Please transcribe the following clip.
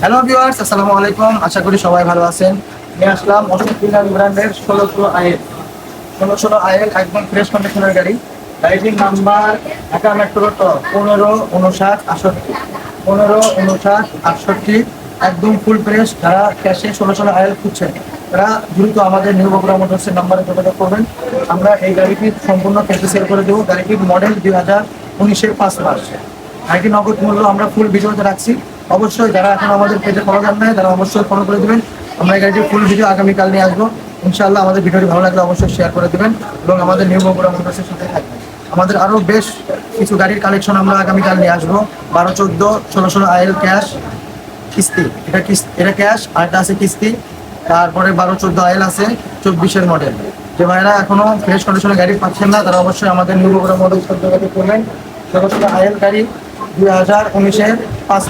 Hello viewers, আসসালামু আলাইকুম। আশা করি সবাই ভালো আছেন। নিয়ে আসলাম অশোক বিলাল ব্র্যান্ডের 16 আইএল একদম ফ্রেশ কন্ডিশনের গাড়ি। গাড়িটির নাম্বার ঢাকা মেট্রো 155968 155968, একদম ফুল ফ্রেশ। যারা ক্যাশে 16 আইএল খুঁজছেন তারা দ্রুত আমাদের নিউ বগুড়া মোটরসের নাম্বারে যোগাযোগ করবেন। আমরা এই গাড়িটি সম্পূর্ণ ক্যাশে সেল করে দেবো। গাড়িটির মডেল 2019-এর 5 মাস। গাড়িটির নগদ মূল্য আমরা ফুল ভিডিওতে রাখছি। অবশ্যই যারা এখন আমাদের পেজে ফলো দেন নাই তারা অবশ্যই ফলো করে দেবেন। আমরা এই গাড়িটির ফুল ভিডিও আগামীকাল নিয়ে আসবো ইনশাআল্লাহ। আমাদের ভিডিওটি ভালো লাগলে অবশ্যই শেয়ার করে দেবেন এবং আমাদের নিউ বগুড়া মোটরসের সাথে থাকবেন। আমাদের আরও বেশ কিছু গাড়ির কালেকশন আমরা আগামীকাল নিয়ে আসবো। 12, 14, 16 আইএল ক্যাশ কিস্তি, এটা ক্যাশ, আর এটা আছে কিস্তি। তারপরে 12, 14 আইএল আছে 24-এর মডেল। যে ভাইরা এখনো ফ্রেশ কন্ডিশনের গাড়ি পাচ্ছেন না তারা অবশ্যই আমাদের নিউ বগুড়া মোটরসের যোগাযোগ করবেন। 16 আইএল গাড়ি 2019-এর 5।